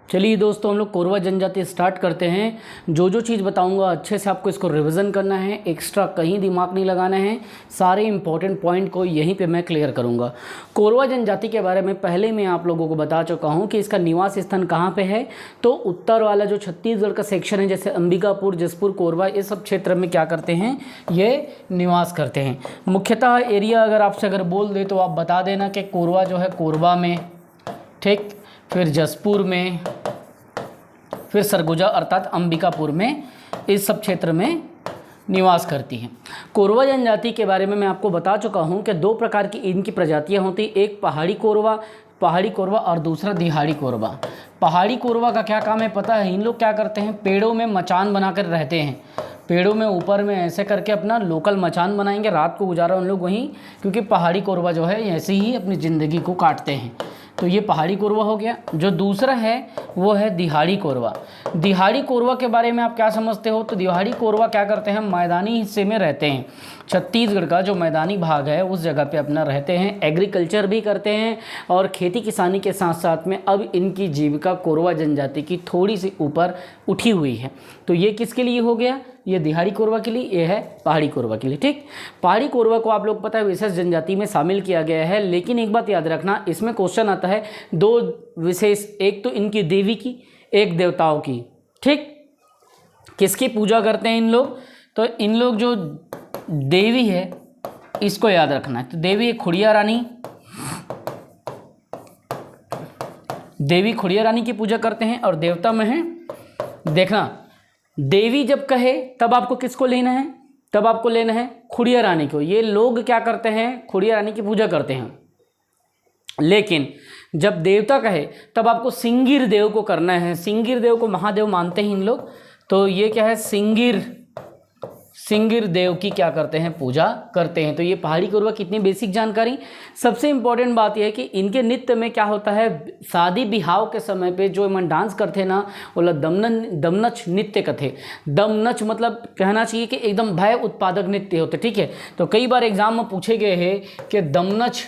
चलिए दोस्तों, हम लोग कोरवा जनजाति स्टार्ट करते हैं। जो जो चीज़ बताऊंगा अच्छे से आपको इसको रिवीजन करना है, एक्स्ट्रा कहीं दिमाग नहीं लगाना है। सारे इंपॉर्टेंट पॉइंट को यहीं पे मैं क्लियर करूंगा। कोरवा जनजाति के बारे में पहले मैं आप लोगों को बता चुका हूं कि इसका निवास स्थान कहाँ पे है। तो उत्तर वाला जो छत्तीसगढ़ का सेक्शन है, जैसे अंबिकापुर, जसपुर, कोरबा, ये सब क्षेत्र में क्या करते हैं, ये निवास करते हैं। मुख्यतः एरिया अगर आपसे बोल दे तो आप बता देना कि कोरवा जो है कोरबा में, ठीक, फिर जसपुर में, फिर सरगुजा अर्थात अंबिकापुर में, इस सब क्षेत्र में निवास करती हैं। कोरवा जनजाति के बारे में मैं आपको बता चुका हूं कि दो प्रकार की इनकी प्रजातियां होती, एक पहाड़ी कोरवा और दूसरा दिहाड़ी कोरवा। पहाड़ी कोरवा का क्या काम है पता है? इन लोग क्या करते हैं, पेड़ों में मचान बनाकर रहते हैं। पेड़ों में ऊपर में ऐसे करके अपना लोकल मचान बनाएंगे, रात को गुजारा उन लोग वहीं, क्योंकि पहाड़ी कोरवा जो है ऐसे ही अपनी ज़िंदगी को काटते हैं। तो ये पहाड़ी कोरवा हो गया। जो दूसरा है वो है दिहाड़ी कोरवा। दिहाड़ी कोरवा के बारे में आप क्या समझते हो? तो दिहाड़ी कोरवा क्या करते हैं, मैदानी हिस्से में रहते हैं। छत्तीसगढ़ का जो मैदानी भाग है उस जगह पे अपना रहते हैं, एग्रीकल्चर भी करते हैं और खेती किसानी के साथ साथ में अब इनकी जीविका कोरवा जनजाति की थोड़ी सी ऊपर उठी हुई है। तो ये किसके लिए हो गया? ये दिहाड़ी कोरवा के लिए, ये है पहाड़ी कोरवा के लिए। ठीक, पहाड़ी कोरवा को आप लोग पता है विशेष जनजाति में शामिल किया गया है। लेकिन एक बात याद रखना, इसमें क्वेश्चन आता है दो विशेष, एक तो इनकी देवी की, एक देवताओं की। ठीक, किसकी पूजा करते हैं इन लोग? तो इन लोग जो देवी है इसको याद रखना है। तो देवी खुड़िया रानी, देवी खुड़िया रानी की पूजा करते हैं। और देवता में है, देखना, देवी जब कहे तब आपको किसको लेना है? तब आपको लेना है खुड़िया रानी को। ये लोग क्या करते हैं, खुड़िया रानी की पूजा करते हैं। लेकिन जब देवता कहे तब आपको सिंगिर देव को करना है। सिंगिर देव को महादेव मानते हैं इन लोग। तो ये क्या है, सिंगिर देव की क्या करते हैं, पूजा करते हैं। तो ये पहाड़ी कोरवा कितनी बेसिक जानकारी। सबसे इंपॉर्टेंट बात यह है कि इनके नृत्य में क्या होता है, शादी बिहाव के समय पे जो मन डांस करते ना, वो दमनच नृत्य कथे। दमनच मतलब कहना चाहिए कि एकदम भय उत्पादक नृत्य होते। ठीक है, तो कई बार एग्जाम में पूछे गए हैं कि दमनच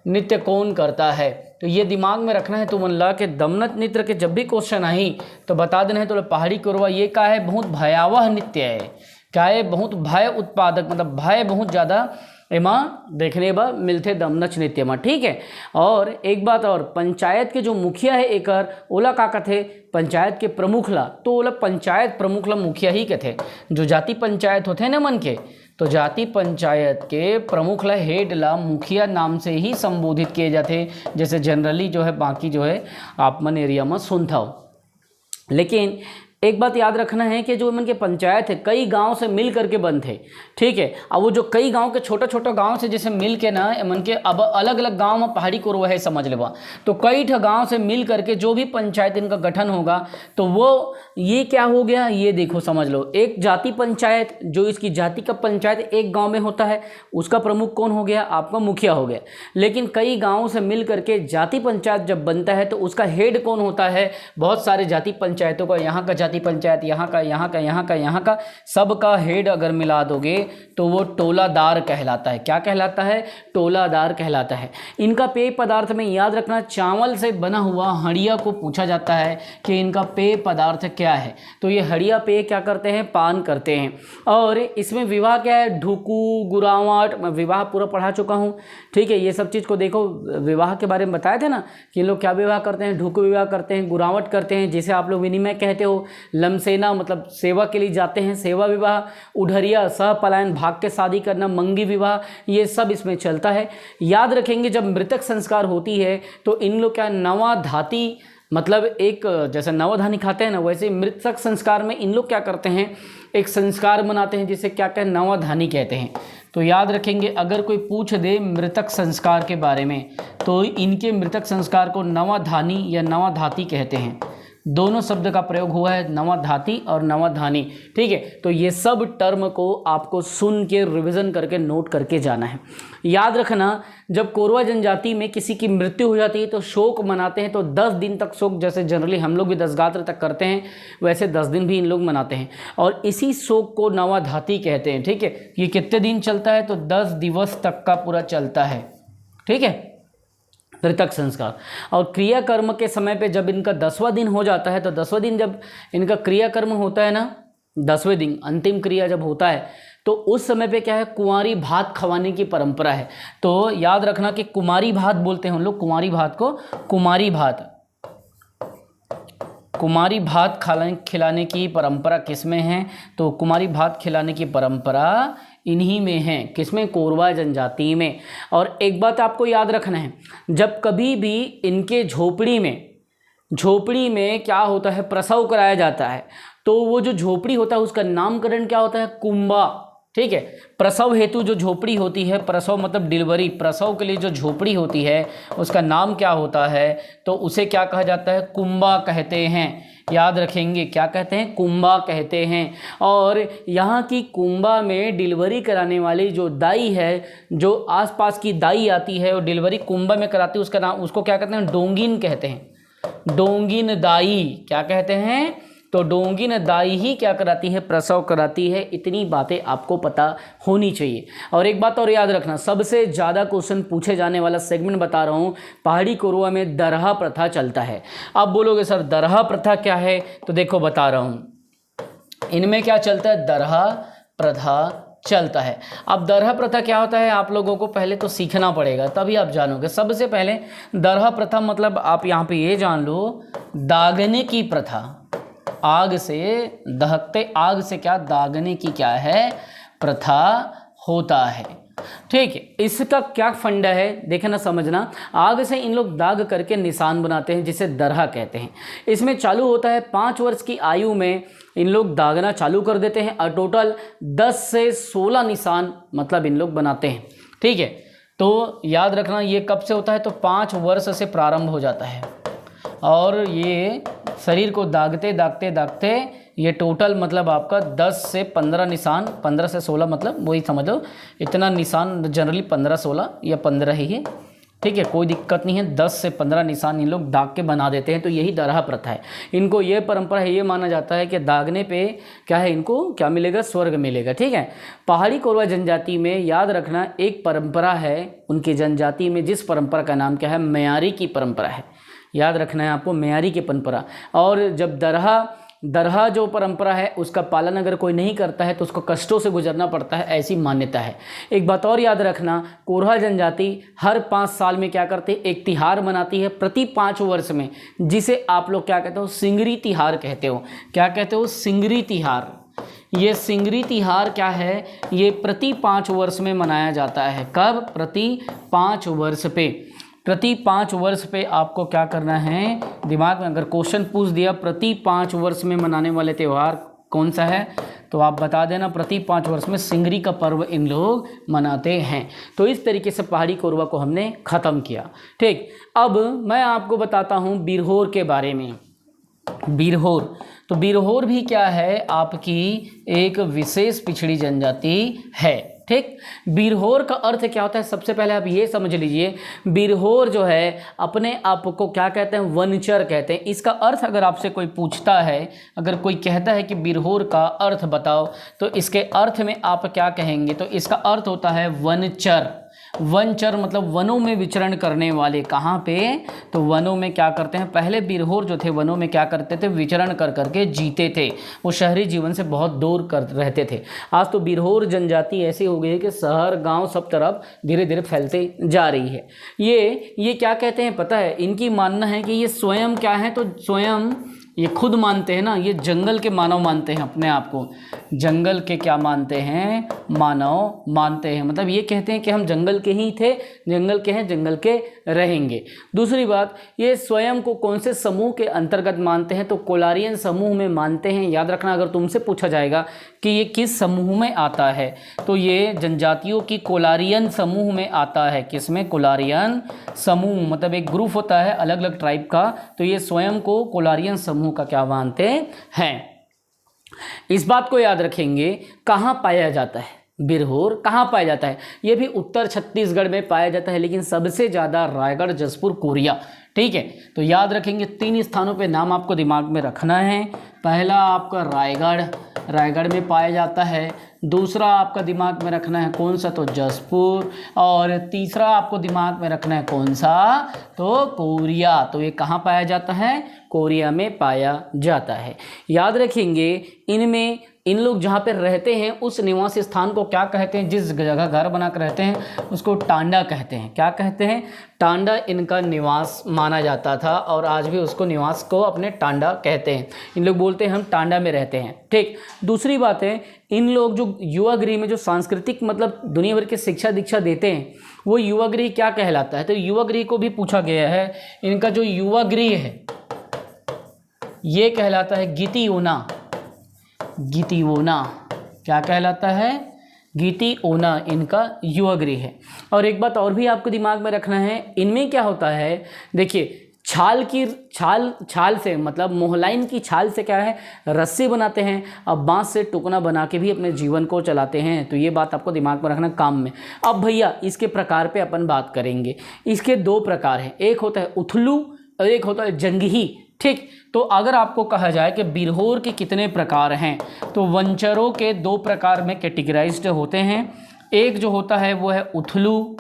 नृत्य कौन करता है, तो ये दिमाग में रखना है। तो मन ला के दमनच नृत्य के जब भी क्वेश्चन आई तो बता देना है। तो पहाड़ी कोरवा ये क्या है, बहुत भयावह नृत्य है। क्या है, बहुत भय उत्पादक, मतलब भय बहुत ज़्यादा एमा देखने बा मिलते दमनच नृत्य में। ठीक है, और एक बात और, पंचायत के जो मुखिया है एकर ओला का कथे, पंचायत के प्रमुख ला, तो ओला पंचायत प्रमुख ला मुखिया ही कथे। जो जाति पंचायत होते हैं ना मन के, तो जाति पंचायत के प्रमुख ला, हेड ला, मुखिया नाम से ही संबोधित किए जाते, जैसे जनरली जो है बाकी जो है आप मन एरिया में सुनता हो। लेकिन एक बात याद रखना है कि जो इनके पंचायत है कई गांव से मिल करके बंद थे। ठीक है, अब वो जो कई गांव के छोटा छोटा गांव से जैसे मिल के ना मन के अब अलग अलग गांव में पहाड़ी कोरवा है, समझ लेवा। तो कई गांव से मिल करके जो भी पंचायत इनका गठन होगा तो वो ये क्या हो गया, ये देखो समझ लो। एक जाति पंचायत, जो इसकी जाति का पंचायत एक गाँव में होता है, उसका प्रमुख कौन हो गया, आपका मुखिया हो गया। लेकिन कई गाँव से मिल करके जाति पंचायत जब बनता है तो उसका हेड कौन होता है, बहुत सारे जाति पंचायतों का, यहाँ का जाति पंचायत, यहाँ का सबका हेड अगर मिला दोगे तो वो टोलादार कहलाता है। क्या कहलाता है, टोलादार कहलाता है। इनका पेय पदार्थ में याद रखना, चावल से बना हुआ हड़िया को पूछा जाता है कि इनका पेय पदार्थ क्या है। तो ये हड़िया पेय क्या करते हैं, पान करते हैं। और इसमें विवाह क्या है, ढुकू, गुरावट, मैं विवाह पूरा पढ़ा चुका हूँ। ठीक है, ये सब चीज़ को देखो, विवाह के बारे में बताया था ना कि लोग क्या विवाह करते हैं, ढुकू विवाह करते हैं, गुरावट करते हैं, जिसे आप लोग विनिमय कहते हो। लमसेना मतलब सेवा के लिए जाते हैं, सेवा विवाह। उधरिया सह पलायन, भाग के शादी करना, मंगी विवाह, ये सब इसमें चलता है। याद रखेंगे जब मृतक संस्कार होती है तो इन लोग क्या, नवा धाती मतलब एक जैसे नवधानी खाते हैं ना, वैसे मृतक संस्कार में इन लोग क्या करते हैं, एक संस्कार मनाते हैं जिसे क्या कहते हैं, नवधानी कहते हैं। तो याद रखेंगे, अगर कोई पूछ दे मृतक संस्कार के बारे में तो इनके मृतक संस्कार को नवधानी या नवधाती कहते हैं। दोनों शब्द का प्रयोग हुआ है, नवधाती और नवधानी। ठीक है, तो ये सब टर्म को आपको सुन के रिवीजन करके नोट करके जाना है। याद रखना, जब कोरवा जनजाति में किसी की मृत्यु हो जाती है तो शोक मनाते हैं। तो 10 दिन तक शोक, जैसे जनरली हम लोग भी 10 गात्र तक करते हैं, वैसे 10 दिन भी इन लोग मनाते हैं। और इसी शोक को नवधाती कहते हैं। ठीक है, ये कितने दिन चलता है, तो 10 दिवस तक का पूरा चलता है। ठीक है, ऋतक संस्कार। और क्रियाकर्म के समय पे जब इनका 10वां दिन हो जाता है, तो 10वां दिन जब इनका क्रियाकर्म होता है ना, 10वें दिन अंतिम क्रिया जब होता है, तो उस समय पे क्या है, कुंवारी भात खवाने की परंपरा है। तो याद रखना कि कुमारी भात बोलते हैं हम लोग, कुंवारी भात को कुमारी भात खिलाने की परंपरा किसमें है, तो कुमारी भात खिलाने की परंपरा इन्हीं में है, किसमें, कोरवा जनजाति में। और एक बात आपको याद रखना है, जब कभी भी इनके झोपड़ी में क्या होता है, प्रसव कराया जाता है, तो वो जो झोपड़ी होता है उसका नामकरण क्या होता है, कुंबा। ठीक है, प्रसव हेतु जो झोपड़ी होती है, प्रसव मतलब डिलीवरी, प्रसव के लिए जो झोपड़ी होती है उसका नाम क्या होता है, तो उसे क्या कहा जाता है, कुंबा कहते हैं। याद रखेंगे, क्या कहते हैं, कुंबा कहते हैं। और यहाँ की कुंबा में डिलीवरी कराने वाली जो दाई है, जो आसपास की दाई आती है और डिलीवरी कुंबा में कराती है, उसका नाम, उसको क्या कहते हैं, डोंगिन कहते हैं। डोंगिन दाई क्या कहते हैं, तो डोंगिन दाई ही क्या कराती है, प्रसव कराती है। इतनी बातें आपको पता होनी चाहिए। और एक बात और याद रखना, सबसे ज़्यादा क्वेश्चन पूछे जाने वाला सेगमेंट बता रहा हूँ, पहाड़ी कोरवा में दरहा प्रथा चलता है। अब बोलोगे सर दरहा प्रथा क्या है, तो देखो बता रहा हूँ, इनमें क्या चलता है, दरहा प्रथा चलता है। अब दरहा प्रथा क्या होता है, आप लोगों को पहले तो सीखना पड़ेगा, तभी आप जानोगे। सबसे पहले दरहा प्रथा मतलब आप यहाँ पे ये जान लो, दागने की प्रथा, आग से दहकते आग से क्या दागने की क्या है, प्रथा होता है। ठीक है, इसका क्या फंडा है देखना समझना। आग से इन लोग दाग करके निशान बनाते हैं, जिसे दरहा कहते हैं। इसमें चालू होता है 5 वर्ष की आयु में इन लोग दागना चालू कर देते हैं, और टोटल 10 से 16 निशान मतलब इन लोग बनाते हैं। ठीक है, तो याद रखना ये कब से होता है, तो 5 वर्ष से प्रारंभ हो जाता है। और ये शरीर को दागते दागते दागते ये टोटल मतलब आपका 10 से 15 निशान, 15 से 16 मतलब वही समझ लो, इतना निशान जनरली 15-16 या 15 ही है। ठीक है, कोई दिक्कत नहीं है, 10 से 15 निशान इन लोग दाग के बना देते हैं। तो यही दरहा प्रथा है। इनको ये परंपरा है, ये माना जाता है कि दागने पे क्या है, इनको क्या मिलेगा, स्वर्ग मिलेगा। ठीक है, पहाड़ी कोरवा जनजाति में याद रखना एक परंपरा है उनकी जनजाति में, जिस परंपरा का नाम क्या है, म्यारी की परंपरा है। याद रखना है आपको, म्यारी की परंपरा। और जब दरहा जो परंपरा है उसका पालन अगर कोई नहीं करता है तो उसको कष्टों से गुजरना पड़ता है, ऐसी मान्यता है। एक बात और याद रखना, कोरहा जनजाति हर 5 साल में क्या करते हैं, एक तिहार मनाती है प्रति 5 वर्ष में, जिसे आप लोग क्या कहते हो, सिंगरी तिहार कहते हो। क्या कहते हो, सिंगरी तिहार। ये सिंगरी तिहार क्या है, ये प्रति 5 वर्ष में मनाया जाता है। कब, प्रति 5 वर्ष पे। प्रति 5 वर्ष पे आपको क्या करना है, दिमाग में अगर क्वेश्चन पूछ दिया प्रति 5 वर्ष में मनाने वाले त्यौहार कौन सा है, तो आप बता देना प्रति 5 वर्ष में सिंगरी का पर्व इन लोग मनाते हैं। तो इस तरीके से पहाड़ी कोरवा को हमने ख़त्म किया। ठीक, अब मैं आपको बताता हूँ बिरहोर के बारे में। बिरहोर, तो बिरहोर भी क्या है, आपकी एक विशेष पिछड़ी जनजाति है। ठीक, बिरहोर का अर्थ क्या होता है, सबसे पहले आप ये समझ लीजिए, बिरहोर जो है अपने आप को क्या कहते हैं, वनचर कहते हैं। इसका अर्थ अगर आपसे कोई पूछता है, अगर कोई कहता है कि बिरहोर का अर्थ बताओ, तो इसके अर्थ में आप क्या कहेंगे, तो इसका अर्थ होता है वनचर। वनचर मतलब वनों में विचरण करने वाले। कहाँ पे, तो वनों में क्या करते हैं, पहले बिरहोर जो थे वनों में क्या करते थे, विचरण कर करके जीते थे। वो शहरी जीवन से बहुत दूर कर रहते थे। आज तो बिरहोर जनजाति ऐसी हो गई है कि शहर गांव सब तरफ धीरे धीरे फैलते जा रही है। ये क्या कहते हैं पता है, इनकी मानना है कि ये स्वयं क्या है, तो स्वयं ये खुद मानते हैं ना, ये जंगल के मानव मानते हैं अपने आप को। जंगल के क्या मानते हैं, मानव मानते हैं। मतलब ये कहते हैं कि हम जंगल के ही थे, जंगल के हैं, जंगल के रहेंगे। दूसरी बात, ये स्वयं को कौन से समूह के अंतर्गत मानते हैं, तो कोलारियन समूह में मानते हैं। याद रखना, अगर तुमसे पूछा जाएगा कि ये किस समूह में आता है, तो ये जनजातियों की कोलारियन समूह में आता है। किसमें, कोलारियन समूह, मतलब एक ग्रुप होता है अलग अलग ट्राइब का, तो ये स्वयं को कोलारियन समूह का क्या मानते हैं। इस बात को याद रखेंगे। कहाँ पाया जाता है बिरहोर, कहाँ पाया जाता है, ये भी उत्तर छत्तीसगढ़ में पाया जाता है, लेकिन सबसे ज़्यादा रायगढ़, जसपुर, कोरिया। ठीक है, तो याद रखेंगे 3 स्थानों पे नाम आपको दिमाग में रखना है। पहला आपका रायगढ़, रायगढ़ में पाया जाता है। दूसरा आपका दिमाग में रखना है कौन सा, तो जसपुर, और तीसरा आपको दिमाग में रखना है कौन सा, तो कोरिया। तो ये कहाँ पाया जाता है, कोरिया में पाया जाता है। याद रखेंगे इनमें इन लोग जहाँ पे रहते हैं उस निवास स्थान को क्या कहते हैं, जिस जगह घर बनाकर रहते हैं उसको टांडा कहते हैं। क्या कहते हैं, टांडा इनका निवास माना जाता था और आज भी उसको निवास को अपने टांडा कहते हैं। इन लोग बोलते हैं हम टांडा में रहते हैं। ठीक, दूसरी बात है इन लोग जो युवा गृह में जो सांस्कृतिक मतलब दुनिया भर की शिक्षा दीक्षा देते हैं वो युवा गृह क्या कहलाता है, तो युवा गृह को भी पूछा गया है। इनका जो युवा गृह है ये कहलाता है गीतियोना। गीतियोना क्या कहलाता है, गीतियोना इनका युवा गृह है। और एक बात और भी आपको दिमाग में रखना है, इनमें क्या होता है, देखिए छाल से मतलब मोहलाइन की छाल से क्या है रस्सी बनाते हैं, अब बांस से टुकना बना के भी अपने जीवन को चलाते हैं। तो ये बात आपको दिमाग में रखना काम में। अब भैया इसके प्रकार पे अपन बात करेंगे। इसके दो प्रकार हैं, एक होता है उथलू और एक होता है जंगही। ठीक, तो अगर आपको कहा जाए कि बिरहोर के कितने प्रकार हैं, तो वंचरों के दो प्रकार में कैटेगराइज्ड होते हैं। एक जो होता है वो है उथलू।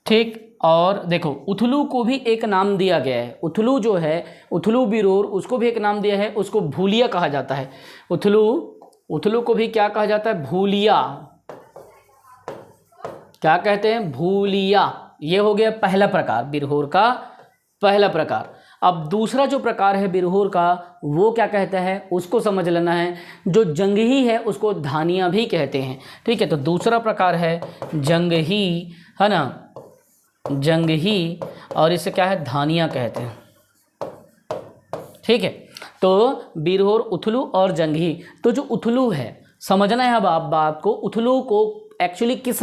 ठीक, और देखो उथलू को भी एक नाम दिया गया है। उथलू जो है उथलू बिरहोर उसको भी एक नाम दिया है, उसको भूलिया कहा जाता है। उथलू को भी क्या कहा जाता है, भूलिया। क्या कहते हैं, भूलिया। ये हो गया पहला प्रकार, बिरहोर का पहला प्रकार। अब दूसरा जो प्रकार है बिरहोर का वो क्या कहता है उसको समझ लेना है। जो जंगही है उसको धानिया भी कहते हैं। ठीक है, तो दूसरा प्रकार है जंगही, है ना, जंगही, और इसे क्या है धानिया कहते हैं। ठीक है, तो बिरहोर, उथलू और जंगही। तो जो उथलू है समझना है अब आप बात को, उथलू को एक्चुअली किस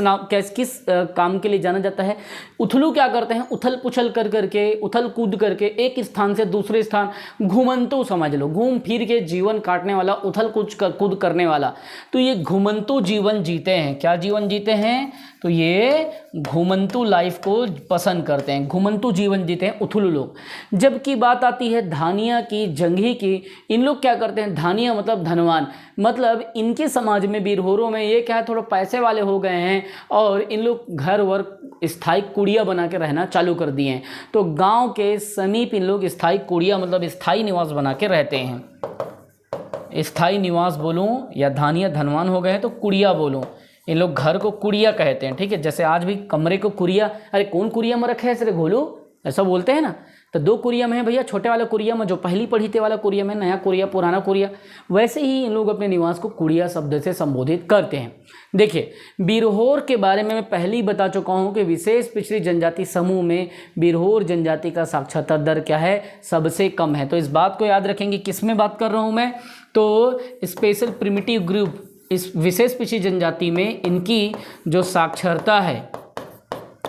काम के लिए जाना जाता है। उथलू क्या करते हैं, उथल पुछल कर करके, उथल कूद करके एक स्थान से दूसरे स्थान, घुमंतु समझ लो, घूम फिर के जीवन काटने वाला, उथल कूद करने वाला। तो ये घुमंतु जीवन जीते हैं। क्या जीवन जीते हैं, तो ये घुमंतु लाइफ को पसंद करते हैं, घुमंतु जीवन जीते हैं उथलू लोग। जबकि बात आती है धानिया की, जंगही की, इन लोग क्या करते हैं, धानिया मतलब धनवान, मतलब इनके समाज में बिरहोरों में ये क्या है थोड़ा पैसे वाले हो गए हैं और इन लोग घर वर स्थायी कुड़िया बना के रहना चालू कर दिए हैं। तो गांव के समीप इन लोग स्थायी कुड़िया मतलब स्थायी निवास बना के रहते हैं। स्थायी निवास बोलूँ या धानिया धनवान हो गए हैं तो कुड़िया बोलूँ, इन लोग घर को कुड़िया कहते हैं। ठीक है, जैसे आज भी कमरे को कुड़िया, अरे कौन कुड़िया में रखे है सर घोलू, ऐसा बोलते हैं ना। तो दो कुरिया में है भैया, छोटे वाला कुरिया में जो पहली पढ़ीते वाला कुरिया में, नया कुरिया पुराना कुरिया, वैसे ही इन लोग अपने निवास को कुड़िया शब्द से संबोधित करते हैं। देखिए बिरहोर के बारे में मैं पहले ही बता चुका हूँ कि विशेष पिछड़ी जनजाति समूह में बिरहोर जनजाति का साक्षरता दर क्या है, सबसे कम है। तो इस बात को याद रखेंगे, किस में बात कर रहा हूँ मैं, तो स्पेशल प्रिमिटिव ग्रुप, इस विशेष पिछड़ी जनजाति में इनकी जो साक्षरता है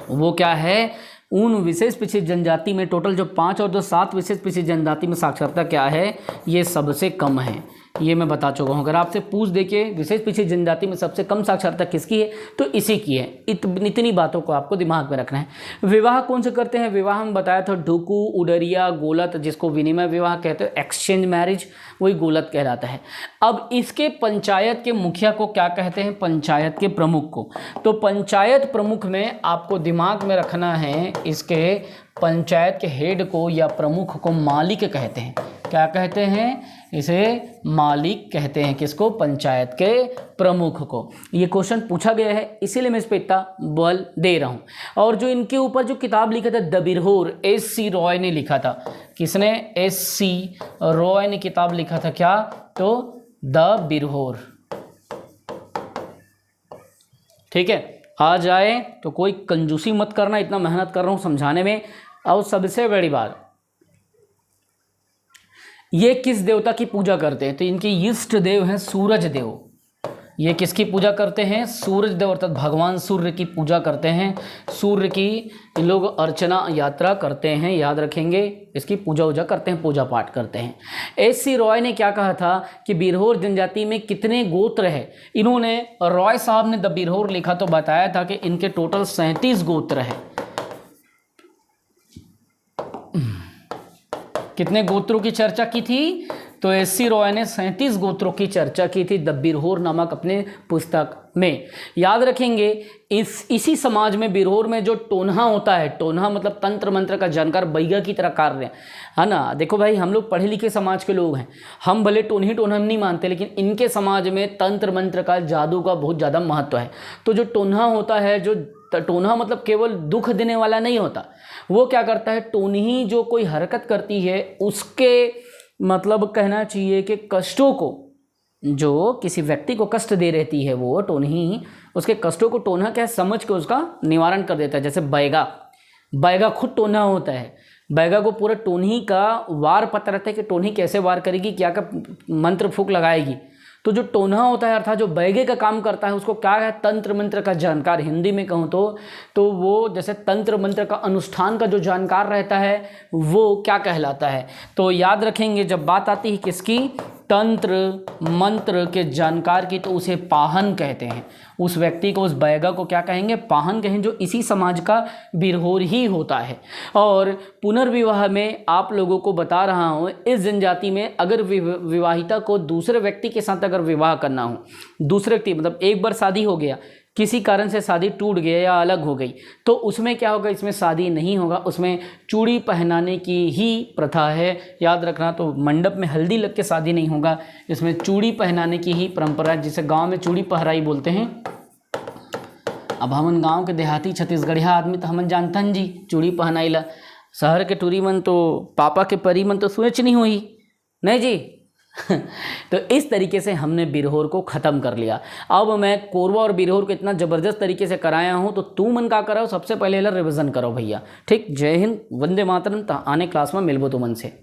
वो क्या है, उन विशेष पिछड़ी जनजाति में टोटल जो 5 और जो 7 विशेष पिछड़ी जनजाति में साक्षरता क्या है, ये सबसे कम है। ये मैं बता चुका हूँ। अगर आपसे पूछ दे के विशेष पिछड़ी जनजाति में सबसे कम साक्षरता किसकी है, तो इसी की है। इतनी बातों को आपको दिमाग में रखना है। विवाह कौन से करते हैं, विवाह हम बताया था ढुकू, उडरिया, गोलत, जिसको विनिमय विवाह कहते हैं, एक्सचेंज मैरिज, वही गोलत कहलाता है। अब इसके पंचायत के मुखिया को क्या कहते हैं, पंचायत के प्रमुख को। तो पंचायत प्रमुख में आपको दिमाग में रखना है, इसके पंचायत के हेड को या प्रमुख को मालिक कहते हैं। क्या कहते हैं, इसे मालिक कहते हैं। किसको, पंचायत के प्रमुख को। ये क्वेश्चन पूछा गया है इसीलिए मैं इस पर इतना बल दे रहा हूँ। और जो इनके ऊपर जो किताब लिखा था द बिरहोर, S.C. रॉय ने लिखा था। किसने, S.C. रॉय ने किताब लिखा था, क्या, तो द बिरहोर। ठीक है, आ जाए तो कोई कंजूसी मत करना, इतना मेहनत कर रहा हूँ समझाने में। और सबसे बड़ी बात, ये किस देवता की पूजा करते हैं, तो इनके इष्ट देव हैं सूरज देव। ये किसकी पूजा करते हैं, सूरज देव, अर्थात भगवान सूर्य की पूजा करते हैं। सूर्य की इन लोग अर्चना यात्रा करते हैं, याद रखेंगे, इसकी पूजा वूजा करते हैं, पूजा पाठ करते हैं। S.C. रॉय ने क्या कहा था कि बिरहोर जनजाति में कितने गोत्र है, इन्होंने, रॉय साहब ने द बिरहोर लिखा तो बताया था कि इनके टोटल 37 गोत्र है। कितने गोत्रों की चर्चा की थी, तो एस.सी. रॉय ने 37 गोत्रों की चर्चा की थी द बिरहोर नामक अपने पुस्तक में। याद रखेंगे इसी समाज में बिरहोर में जो टोन्हा होता है, टोन्हा मतलब तंत्र मंत्र का जानकार, बैगा की तरह कार्य है ना। देखो भाई, हम लोग पढ़े लिखे समाज के लोग हैं, हम भले टोन्हा नहीं मानते, लेकिन इनके समाज में तंत्र मंत्र का, जादू का बहुत ज़्यादा महत्व है। तो जो टोन्हा होता है, जो टोन्हा मतलब केवल दुख देने वाला नहीं होता, वो क्या करता है, टोन्ही जो कोई हरकत करती है उसके मतलब कहना चाहिए कि कष्टों को, जो किसी व्यक्ति को कष्ट दे रहती है वो टोन्ही, उसके कष्टों को टोन्हा क्या समझ के उसका निवारण कर देता है। जैसे बैगा खुद टोन्हा होता है, बैगा को पूरा टोन्ही का वार पता रहता है कि टोन्ही कैसे वार करेगी, क्या क्या मंत्र फूंक लगाएगी। तो जो टोन्हा होता है अर्थात जो बैगे का काम करता है उसको क्या है, तंत्र मंत्र का जानकार। हिंदी में कहूँ तो वो जैसे तंत्र मंत्र का अनुष्ठान का जो जानकार रहता है वो क्या कहलाता है। तो याद रखेंगे जब बात आती है किसकी, तंत्र मंत्र के जानकार की, तो उसे पाहन कहते हैं। उस व्यक्ति को, उस बैगा को क्या कहेंगे, पाहन कहें, जो इसी समाज का बिरहोर ही होता है। और पुनर्विवाह में आप लोगों को बता रहा हूँ, इस जनजाति में अगर विवाहिता को दूसरे व्यक्ति के साथ अगर विवाह करना हो, दूसरे व्यक्ति मतलब एक बार शादी हो गया, किसी कारण से शादी टूट गया या अलग हो गई, तो उसमें क्या होगा, इसमें शादी नहीं होगा, उसमें चूड़ी पहनाने की ही प्रथा है। याद रखना, तो मंडप में हल्दी लग के शादी नहीं होगा, इसमें चूड़ी पहनाने की ही परंपरा है, जिसे गांव में चूड़ी पहराई बोलते हैं। अब हमन गांव के देहाती छत्तीसगढ़िया आदमी तो हमन जानतन जी चूड़ी पहनाई ला, शहर के टूरी मन तो पापा के परी मन तो सोच नहीं हुई, नहीं जी। तो इस तरीके से हमने बिरहोर को ख़त्म कर लिया। अब मैं कोरवा और बिरहोर को इतना ज़बरदस्त तरीके से कराया हूँ, तो तू मन का कराओ, सबसे पहले रिविज़न करो भैया। ठीक, जय हिंद, वंदे मातरम। आने क्लास में मिलबो तुमन से।